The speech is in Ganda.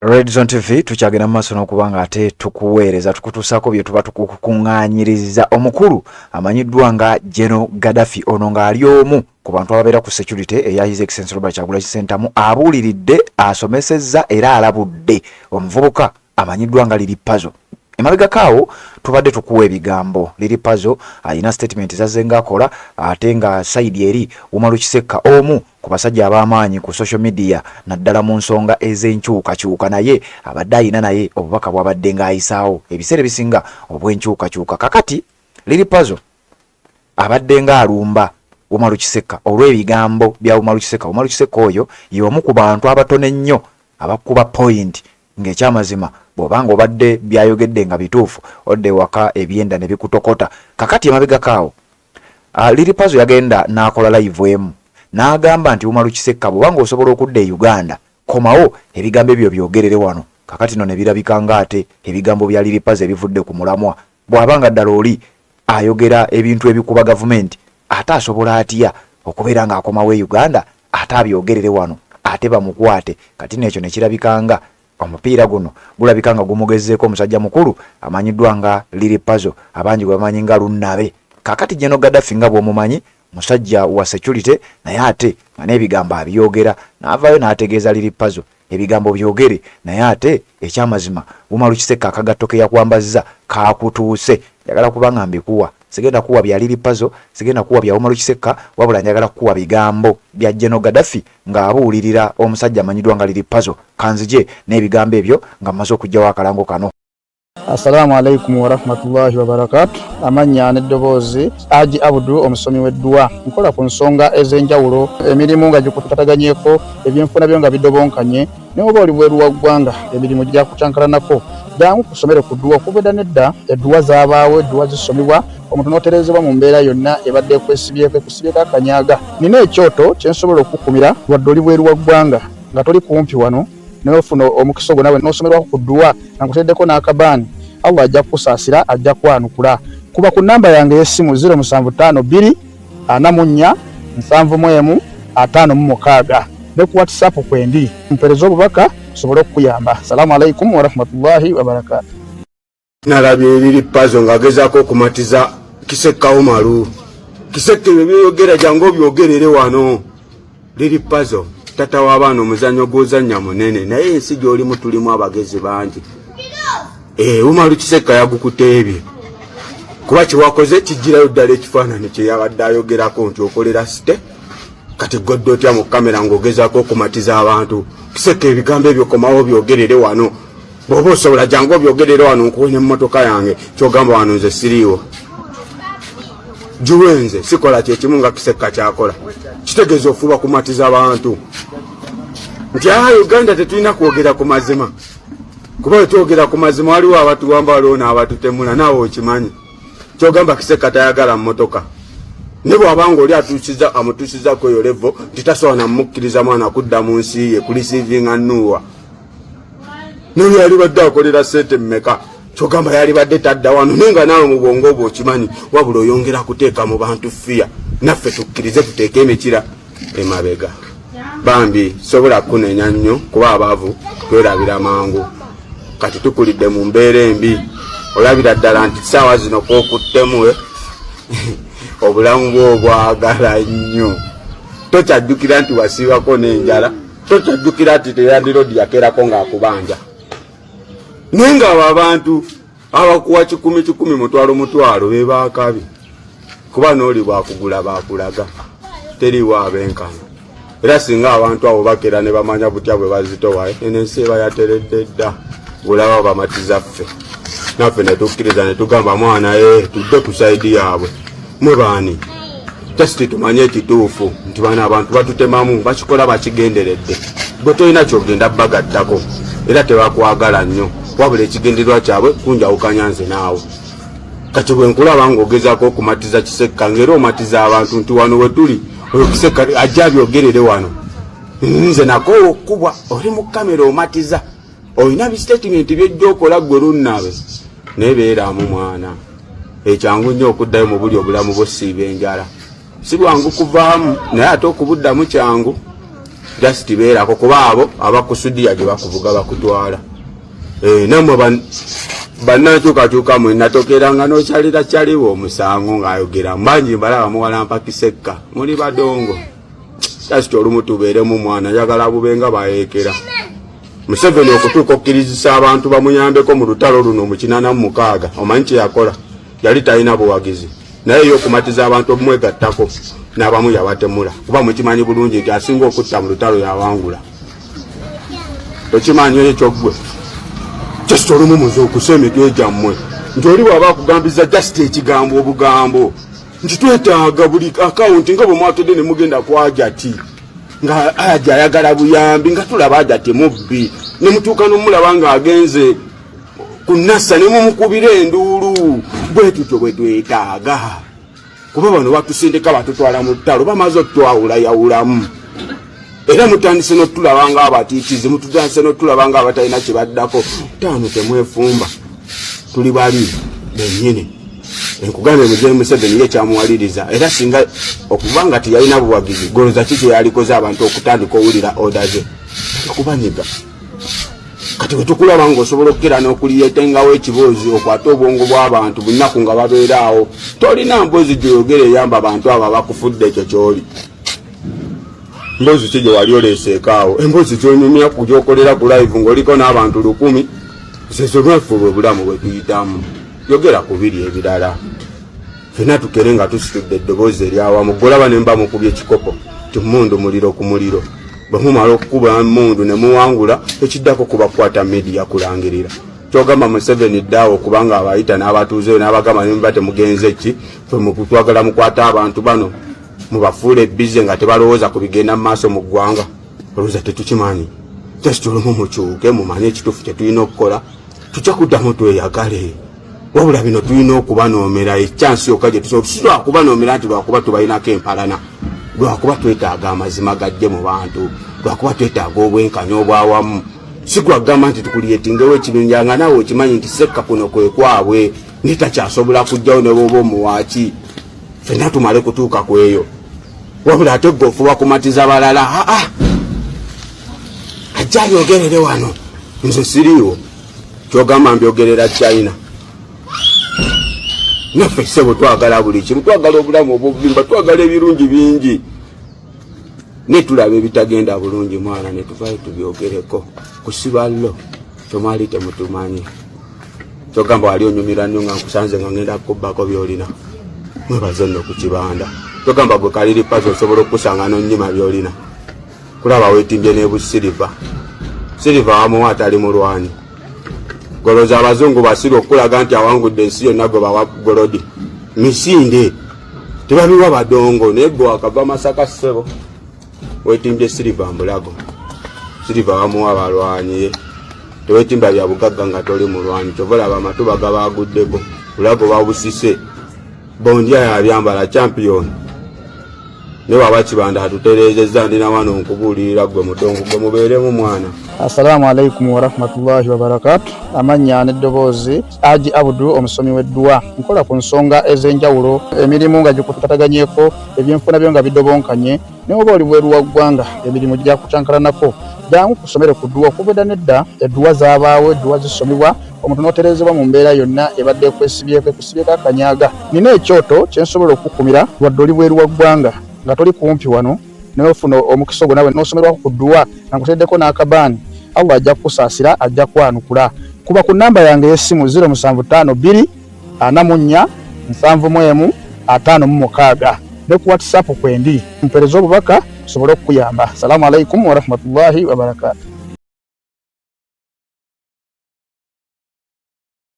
Red Zone TV tukyagenda maaso n'okubanga ate tukuweereza tukutuusaako bye tuba tukukuŋŋaanyiriza. Omukulu amanyiddwa nga General Gaddafi ono ng'ali omu ku bantu ababeera ku security eya His Excellency Robert Kyagulanyi Ssentamu abuuliridde, asomesezza era alabudde omuvubuka amanyiddwa nga Lili Puzzle. Emabega kaawo tubadde tukuwa ebigambo. Lili Puzzle alina statement zazze ng'akola ate nga side eri Umaru Kisekka omu ku basajja ab'amaanyi ku social media naddala mu nsonga ez'enkyukakyuka, naye abadde ayina naye obubaka bw'abadde ng'ayisaawo ebiseera ebisinga obw'enkyukakyuka. Kakati Lili Puzzle abadde ng'alumba Umaru Kisekka olw'ebigambo bya Umaru Kisekka. Umaru Kisekka oyo y'omu ku bantu abatono ennyo abakuba point ng'ekyamazima bw'obanga obadde byayogedde nga bituufu odde waka ebyenda ne bikutokota. Kakati emabega kaawo Lili Puzzle yagenda n'akola live emu n'agamba nti Umaru Kisekka bw'obanga osobola okudda e Uganda komawo ebigambo ebyo byogerere wano. Kakati no ne birabika ng'ate ebigambo bya Lili Puzzle ebivudde ku mulamwa. Bw'abanga ddala oli ayogera ebintu ebikuba gavumenti ate asobola atya okubeera ng'akomawo e Uganda ate abyogerere wano ate bamukwate. Kati n'ekyo ne kirabikanga omupiira guno gulabika nga gumugezzeeko omusajja mukulu amanyiddwa nga Lili Puzzle, abangi gwe bamanyi nga Lunnabe. Kakati General Gaddafi nga bw'omumanyi musajja wa security, naye ate nga n'ebigambo abyogera n'avaayo n'ategeeza Lili Puzzle ebigambo byogere, naye ate ekyamazima Umaru Kisekka akagatto ke yakwambazza kaakutuuse. Njagala kuba nga mbikuwa, sigenda kuwa bya Lili Puzzle, sigenda kuwa bya Umaru Kisekka, wabula njagala kuwa bigambo bya General Gaddafi ng'abuulirira omusajja amanyiddwa nga Lili Puzzle. Kanzije n'ebigambo ebyo nga mmaze okugyawo akalango kano. Assalamu alaikum wa rahmatullahi wa barakatuh. Amanya n'eddoboozi Haji Abdul omusomi w'edduwa. Nkola ku nsonga ez'enjawulo, emirimu nga gikutataganyeko, ebyenfuna byo nga bidobonkanye, ne oba oli bweru wa ggwanga emirimu gya kucankalanako. Jangu kusomere ku dduwa okubeda nedda edduwa zaabaawo, edduwa zisomebwa omuntu n'oterezebwa mu mbeera yonna ebadde ekwesibyeko ekusibyeko akanyaaga. Nina ekyoto kye nsobola okukumira wadde oli bweru wa ggwanga nga toli kumpi wano n'ofuna omukisa ogwo nawe n'osomerwako ku dduwa nga nkuteddeko n'akabaani. Allah ajja kukusaasira, ajja kwanukula. Kuba ku namba yange y'essimu 0752 44 71 56 ne ku WhatsApp kwendi mpereza obubaka sobole okuyamba. Assalamu alaikum wa rahmatullahi wa barakatuh. Nalabye Lili Puzzle ng'agezaako okumatiza Kisekka Umaru. Kisekka byogera jangu byogerere wano. Lili Puzzle tata w'abaana omuzannyo gw'ozannya munene, naye ensi gy'olimu tulimu abagezi bangi. Umaru Kisekka yagukutte ebyo kuba kyewakoze kijjirayo ddala ekifaananyi kye yabadde ayogerako nti okolera site. Kati goddo otya mu kamera ng'ogezaako okumatiza abantu. Kisekka ebigambo ebyo komawo byogerere wano. Bw'oba osobola jangu obyogerere wano nkuwenye emmotoka yange kyogamba wano nze siriiwo. Juwenze sikola kyekimu nga Kisekka kyakola. Kitegeeza ofuba kumatiza abantu nti Uganda tetulina kwogera ku mazima. Kuba twogera ku mazima waliwo abatuwamba waliwo n'abatutemula naawe okimanyi. Kyogamba Kisekka tayagala mmotoka. Ne bw'abanga oli amutuusizako eyo levo titasobola namukkiriza mwana kudda mu nsi ye kulisiivinga nnuwa. N'oli yali badde akolera ssente mmeka. Kyogamba yali badde tadda wano naye nga naawe mu bwongo obwo okimanyi, wabula oyongera kuteeka mu bantu fiya. Naffe tukkirize tuteeke emikira emabega. Bambi sobola kunenya nnyo kuba abaavu twerabira mangu. Kati tukulidde mu mbeera embi. Olabira ddala nti ssaawa zino kookuttemu obulamu bwo bwagala nnyo. Tokyajjukira nti wasiibako n'enjala. Tokyajjukira nti teyandirodi yakeerako ng'akubanja. Naye ng'abo abantu abakuwa 10,000 mutwalo be baakabi. Kuba n'oli bwakugula baakulaga. Teriiwo abenkana. Era singa abantu abo bakeera ne bamanya butya bwe bazitowa ensi eba yateredde dda. Olaba bamatiza ffe. Naffe ne tukkiriza ne tugamba mwana tudde ku sayidi yaabwe. Mwe baani just tumanye ekituufu nti bano abantu batutemamu bakikola bakigenderedde. Bwe tolina kyogenda bagattako era tebakwagala nnyo, wabula ekigendererwa kyabwe kunjawukanya nze naawe. Kati bwe nkulaba ng'ogezaako okumatiza Kisekka ng'era omatiza abantu nti wano we tuli oyo Kisekka ajja byogerere wano. Nze nako okubwa oli mu kamera omatiza. Olina bistatement by'ojja okola ggwe Lunnabe. Naye beeramu mwana. Ekyangu nnyo okuddayo mu buli obulamu bw'ossiiba enjala. Si bwangu kuvaamu naye ate okubuddamu kyangu. just beerako kuba abo abakusudia gye bakuvuga bakutwala. Namwe bannakyukakyuka mwe natokeranga n'okyalira kyaliwo omusango ng'ayogera mbanji mbalaba muwalampa Kisekka muli badongo. Kasita olumu tubeeremu mwana njagala bubenga bayeekera. Museveni okutuuka okkirizisa abantu bamuyambeko mu lutalo luno mu 86 omanyi kye yakola yali talina buwagizi naye y'okumatiza abantu obumwegattako n'abamu yabatemula kuba mukimanyi bulungi nti asinga okutta mu lutalo yawangula. Tokimanyi ekyo ggwe just olumu muze okusa emitwe gyammwe nti oli bw'aba akugambiza just ekigambo obugambo nti twetaaga buli akawunti nga bwe mwatodde ne mugenda ku Ajati nga aja ayagala buyambi nga tulaba Ajati mubbi ne mutuuka n'omulaba ng'agenze ku Nasa ne mumukubira enduulu bwe tutyo bwe twetaaga kuba bano batusindika batutwala mu ttalo bamaze otutwawulayawulamu era mutandise n'otulaba ng'abatiitizi mutandise n'otulaba ng'abatalina kye baddako taano temwefumba tuli bali bennyini. Enkugamba Muzei Museveni ye kyamuwaliriza era singa okuba nga teyalina buwagizi goloza kiki yalikoze abantu okutandika owulira oda ze okubanyiga kati wetukulaba ng'osobola okukera n'okuliyetengawo ekiboozi okwate obwongo bw'abantu bunaku nga babeeraawo tolina mboozi gyoyogera eyamba abantu abo bakufudde ekyo kyoli. Mboozi ki gye wali oleeseekaawo emboozi gyonyumya kugyokolera ku live ng'oliko n'abantu 100 zezo lwafuba obulamu bwe tuyitamu yogera ku biri ebirala fena tukere nga tusitudde eddoboozi eryawamu golaba ne mba mukubye ekikopo timundu muliro ku muliro bwe mumala okukuba mundu ne muwangula ekiddako kubakwata media kulangirira kyogamba Museveni ddaawo kubanga abayita n'abatuuzeyo n'abagamba ne muba temugenze ki fwe mukutwagala mukwata abantu bano mubafuule bize nga tebalowooza ku bigenda mu maaso mu ggwanga olowooza tetukimanyi just olumu mukyuke mumanye ekituufu kye tulina okukola tujja kuddamu tweyagale wabula bino tulina okubanoomera ekyansi yokka gye tusobola kubanoomera nti lwakuba tubalinako empalana lwakuba twetaaga amazima gajje mu bantu lwakuba twetaaga obwenkanya obwawamu si gwagamba nti tukuliyetingewo ekibinja nga naawe okimanyi nti Sekka kuno kwe kwabwe netakyasobola kujjawo ne bwoba omuwaaki fenna tumale kutuuka ku eyo wabula ate gwe ofuba kumatiza balala ajja yogerere wano nze siriiwo kyogamba mbyogerera China naffe ssebo twagala buli kimu twagala obulamu obuvimba twagala ebirungi bingi ne tulaba ebitagenda bulungi mwana ne tuvayo tubyogereko kusiballo tomali temutumanyi kyogamba wali onyumira nnyo nga nkusanze nga ngenda kubbako byolina mwebaze nno ku kibanda kyogamba gwe kaliri pazi osobola okusanga n'onnyima byolina kulaba weetimbye n'ebusiriva siriva wamuwa atali mulwanyi goloza abazungu basiri okulaga nti awangudde ensi yonna gwe bawa golodi misinde tebabiwa badongo naye gwe wakava Masaka ssebo weetimbye siriva mbulago siriva wamuwa balwanyi teweetimba bya bugagga nga toli mulwanyi kyova olaba amatuba gabaguddeko bulago babusise bondya yabyambala champion ne waba kibanda atutereezezza ndina wano nkubuulirira gwe mudongo gwe mubeeremu mwana. Assalamu alaikum wa rahmatullahi wa barakatuh. Amanya n'eddoboozi Haji Abudu omusomi w'eddua nkola ku nsonga ez'enjawulo emirimu nga gikutataganyeko ebyenfuna byo nga bidobonkanye ne oba oli bweru wa ggwanga emirimu gya kucankalanako jangu kusomere ku ddua okubeda nedda eddua zaabaawo eddua zisomibwa omuntu n'oterezebwa mu mbeera yonna ebadde ekwesibyeko ekusibyeko akanyaaga nina ekyoto kyensobola okukumira wadde oli bweru wa ggwanga nga toli kumpi wano n'ofuna omukisa ogwo nawe n'osomerwako ku ddua nga nkuteddeko n'akabaani Allah ajja kusaasira ajja kwanukula kuba ku namba yange y'essimu 075 2 44 715 ne ku WhatsApp kwendi mpereza obubaka sobole okuyamba. Assalamu alaikum wa rahmatullahi wa barakatuh.